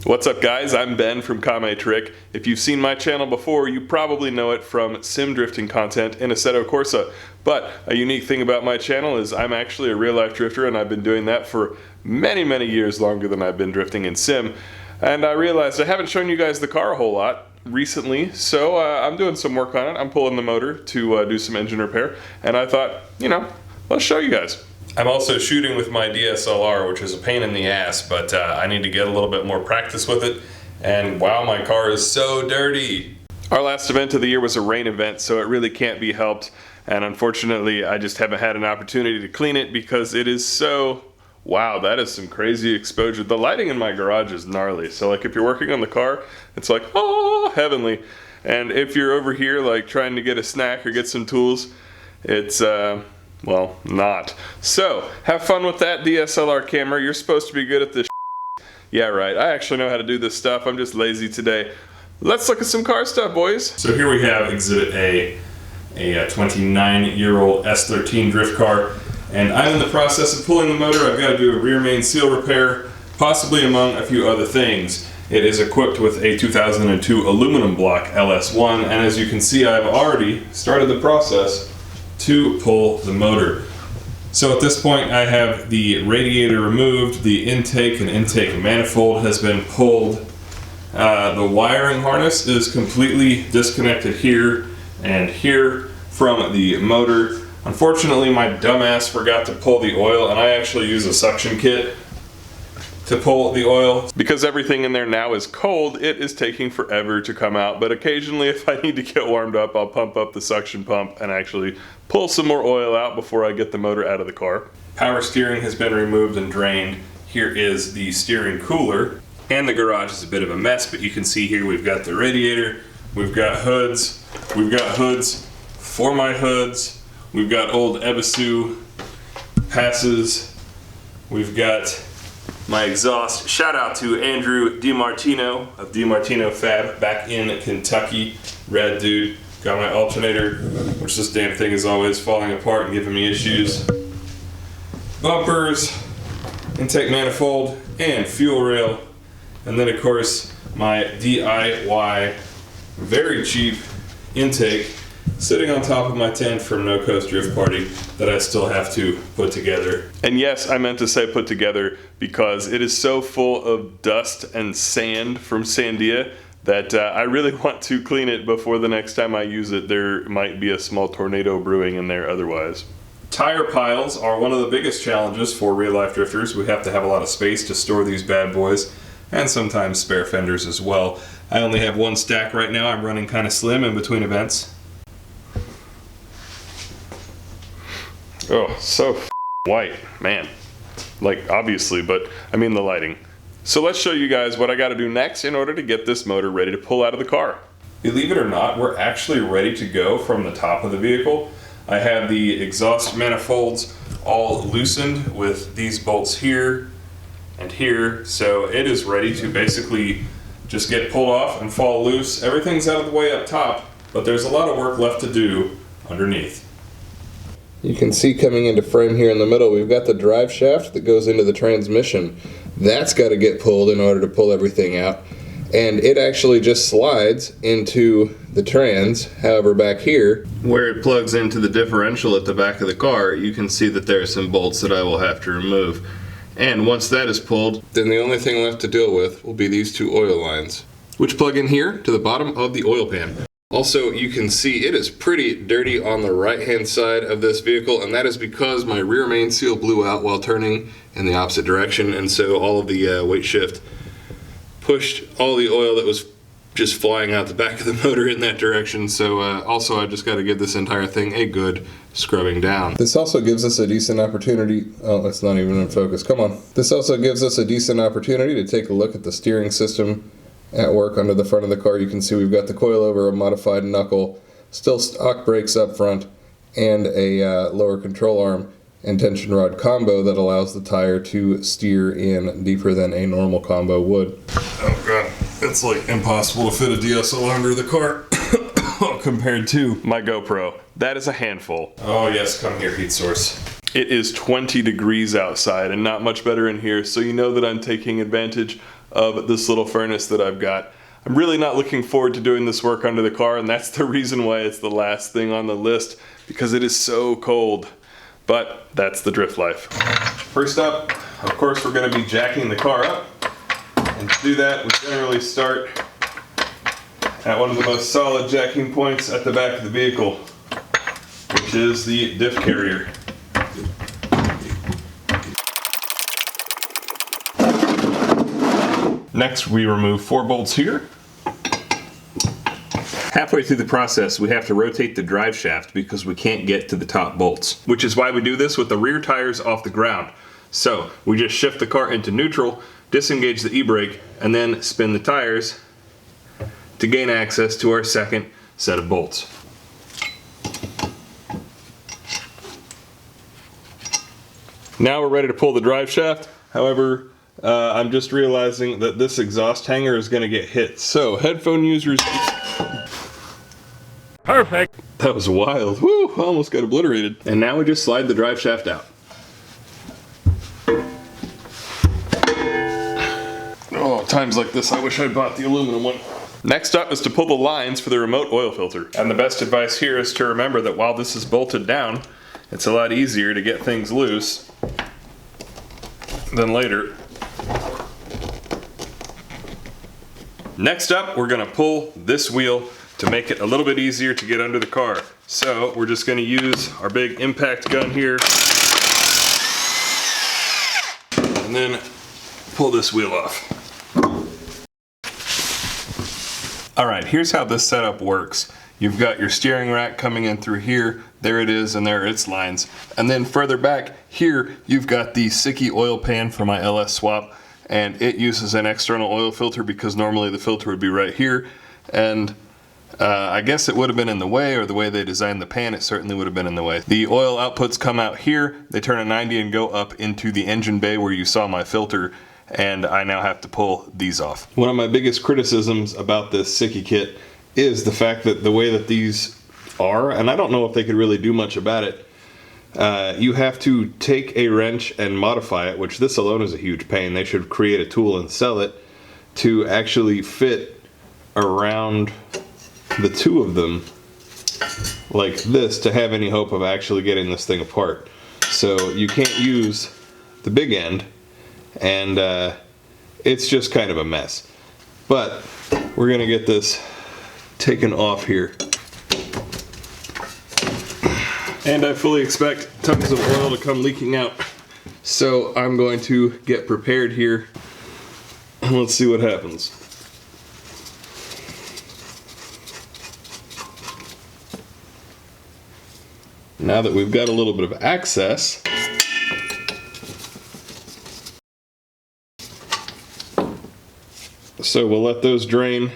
What's up guys, I'm Ben from Kame. If you've seen my channel before, you probably know it from sim drifting content in Assetto Corsa. But a unique thing about my channel is I'm actually a real life drifter, and I've been doing that for many years, longer than I've been drifting in sim. And I realized I haven't shown you guys the car a whole lot recently, so I'm doing some work on it. I'm pulling the motor to do some engine repair, and I thought, let's show you guys. I'm also shooting with my DSLR, which is a pain in the ass, but I need to get a little bit more practice with it. And wow, my car is so dirty. Our last event of the year was a rain event, so it really can't be helped. And unfortunately, I just haven't had an opportunity to clean it because it is so, wow, that is some crazy exposure. The lighting in my garage is gnarly. So like if you're working on the car, it's like, oh, heavenly. And if you're over here like trying to get a snack or get some tools, it's, well, not. So, have fun with that DSLR camera. You're supposed to be good at this shit. Yeah, right. I actually know how to do this stuff. I'm just lazy today. Let's look at some car stuff, boys. So here we have Exhibit A 29-year-old S13 drift car. And I'm in the process of pulling the motor. I've got to do a rear main seal repair, possibly among a few other things. It is equipped with a 2002 aluminum block LS1. And as you can see, I've already started the process to pull the motor. So at this point I have the radiator removed, the intake and intake manifold has been pulled. The wiring harness is completely disconnected here and here from the motor. Unfortunately, my dumbass forgot to pull the oil, and I actually use a suction kit to pull the oil. Because everything in there now is cold, it is taking forever to come out, but occasionally if I need to get warmed up, I'll pump up the suction pump and actually pull some more oil out before I get the motor out of the car. Power steering has been removed and drained. Here is the steering cooler, and the garage is a bit of a mess, but you can see here we've got the radiator, we've got hoods for my hoods, we've got old Ebisu passes, we've got my exhaust. Shout out to Andrew DiMartino of DiMartino Fab back in Kentucky. Rad dude. Got my alternator, which this damn thing is always falling apart and giving me issues. Bumpers, intake manifold, and fuel rail. And then of course my DIY, very cheap intake sitting on top of my tent from No Coast Drift Party that I still have to put together. And yes, I meant to say put together because it is so full of dust and sand from Sandia that I really want to clean it before the next time I use it. There might be a small tornado brewing in there otherwise. Tire piles are one of the biggest challenges for real life drifters. We have to have a lot of space to store these bad boys, and sometimes spare fenders as well. I only have one stack right now. I'm running kind of slim in between events. Oh, so white, man. Like, obviously, but I mean the lighting. So let's show you guys what I gotta do next in order to get this motor ready to pull out of the car. Believe it or not, we're actually ready to go from the top of the vehicle. I have the exhaust manifolds all loosened with these bolts here and here, so it is ready to basically just get pulled off and fall loose. Everything's out of the way up top, but there's a lot of work left to do underneath. You can see coming into frame here in the middle, we've got the drive shaft that goes into the transmission. That's got to get pulled in order to pull everything out. And it actually just slides into the trans. However, back here, where it plugs into the differential at the back of the car, you can see that there are some bolts that I will have to remove. And once that is pulled, then the only thing left to deal with will be these two oil lines, which plug in here to the bottom of the oil pan. Also, you can see it is pretty dirty on the right-hand side of this vehicle, and that is because my rear main seal blew out while turning in the opposite direction, and so all of the weight shift pushed all the oil that was just flying out the back of the motor in that direction. So also I just got to give this entire thing a good scrubbing down. This also gives us a decent opportunity, oh, it's not even in focus, come on. This also gives us a decent opportunity to take a look at the steering system at work under the front of the car. You can see we've got the coilover, a modified knuckle, still stock brakes up front, and a lower control arm and tension rod combo that allows the tire to steer in deeper than a normal combo would. Oh god, it's like impossible to fit a DSLR under the car compared to my GoPro. That is a handful. Oh yes, come here, heat source. It is 20 degrees outside and not much better in here, so you know that I'm taking advantage of this little furnace that I've got. I'm really not looking forward to doing this work under the car, and that's the reason why it's the last thing on the list, because it is so cold. But that's the drift life. First up, of course, we're going to be jacking the car up. And to do that, we generally start at one of the most solid jacking points at the back of the vehicle, which is the diff carrier. Next, we remove 4 bolts here. Halfway through the process, we have to rotate the drive shaft because we can't get to the top bolts, which is why we do this with the rear tires off the ground. So we just shift the car into neutral, disengage the e-brake, and then spin the tires to gain access to our second set of bolts. Now we're ready to pull the drive shaft. However, I'm just realizing that this exhaust hanger is going to get hit. So headphone users... Perfect! That was wild. Woo! Almost got obliterated. And now we just slide the drive shaft out. Oh, times like this, I wish I'd bought the aluminum one. Next up is to pull the lines for the remote oil filter. And the best advice here is to remember that while this is bolted down, it's a lot easier to get things loose than later. Next up, we're going to pull this wheel to make it a little bit easier to get under the car. So we're just going to use our big impact gun here and then pull this wheel off. Alright, here's how this setup works. You've got your steering rack coming in through here, there it is, and there are its lines. And then further back here, you've got the Sickie oil pan for my LS swap, and it uses an external oil filter because normally the filter would be right here. And I guess it would have been in the way, or the way they designed the pan, it certainly would have been in the way. The oil outputs come out here, they turn a 90 and go up into the engine bay where you saw my filter, and I now have to pull these off. One of my biggest criticisms about this Sickie kit is the fact that the way that these are, and I don't know if they could really do much about it, you have to take a wrench and modify it, which this alone is a huge pain. They should create a tool and sell it to actually fit around the two of them like this to have any hope of actually getting this thing apart. So you can't use the big end, and it's just kind of a mess. But we're gonna get this taken off here. And I fully expect tons of oil to come leaking out. So I'm going to get prepared here and let's see what happens. Now that we've got a little bit of access, so we'll let those drain,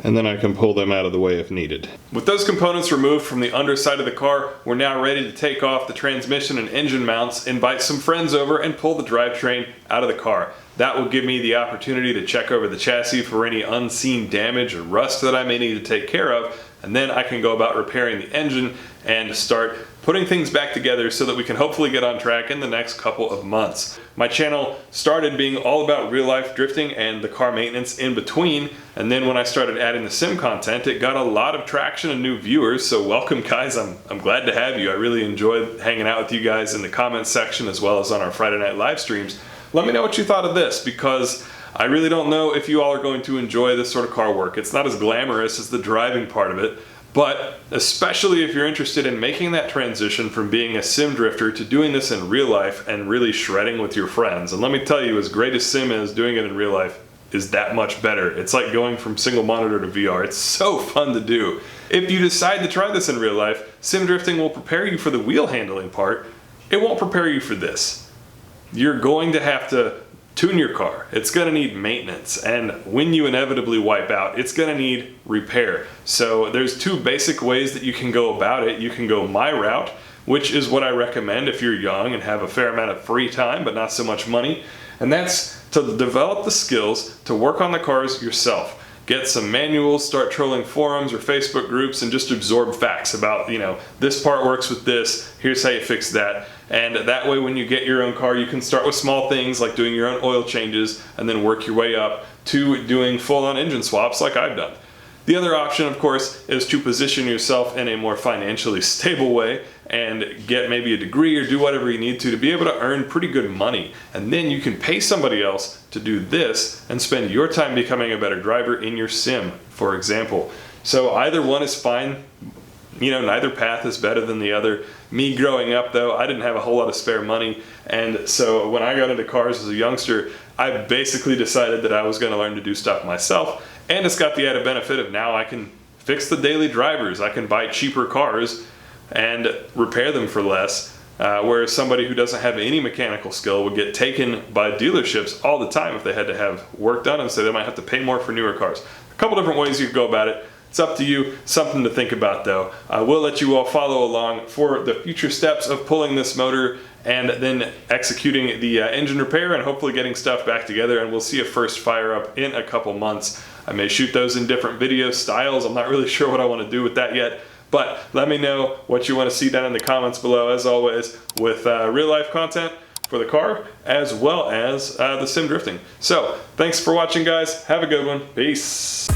and then I can pull them out of the way if needed. With those components removed from the underside of the car, we're now ready to take off the transmission and engine mounts, invite some friends over, and pull the drivetrain out of the car. That will give me the opportunity to check over the chassis for any unseen damage or rust that I may need to take care of, and then I can go about repairing the engine and start putting things back together so that we can hopefully get on track in the next couple of months. My channel started being all about real life drifting and the car maintenance in between, and then when I started adding the sim content, it got a lot of traction and new viewers, so welcome guys, I'm glad to have you. I really enjoyed hanging out with you guys in the comments section as well as on our Friday night live streams. Let me know what you thought of this, because I really don't know if you all are going to enjoy this sort of car work. It's not as glamorous as the driving part of it, but especially if you're interested in making that transition from being a sim drifter to doing this in real life and really shredding with your friends. And let me tell you, as great as sim is, doing it in real life is that much better. It's like going from single monitor to VR. It's so fun to do. If you decide to try this in real life, sim drifting will prepare you for the wheel handling part. It won't prepare you for this. You're going to have to tune your car. It's going to need maintenance, and when you inevitably wipe out, it's going to need repair. So there's two basic ways that you can go about it. You can go my route, which is what I recommend if you're young and have a fair amount of free time but not so much money, and that's to develop the skills to work on the cars yourself. get some manuals, start trolling forums or Facebook groups, and just absorb facts about, you know, this part works with this, here's how you fix that. And that way when you get your own car, you can start with small things like doing your own oil changes and then work your way up to doing full-on engine swaps like I've done. The other option, of course, is to position yourself in a more financially stable way and get maybe a degree or do whatever you need to be able to earn pretty good money. And then you can pay somebody else to do this and spend your time becoming a better driver in your sim, for example. So either one is fine. You know, neither path is better than the other. Me growing up though, I didn't have a whole lot of spare money, and so when I got into cars as a youngster, I basically decided that I was going to learn to do stuff myself, and it's got the added benefit of now I can fix the daily drivers. I can buy cheaper cars and repair them for less, whereas somebody who doesn't have any mechanical skill would get taken by dealerships all the time if they had to have work done, and so they might have to pay more for newer cars. A couple different ways you could go about it. It's up to you, something to think about though. I will let you all follow along for the future steps of pulling this motor and then executing the engine repair and hopefully getting stuff back together, and we'll see a first fire up in a couple months. I may shoot those in different video styles. I'm not really sure what I want to do with that yet, but let me know what you want to see down in the comments below, as always, with real life content for the car as well as the sim drifting. So thanks for watching, guys. Have a good one. Peace.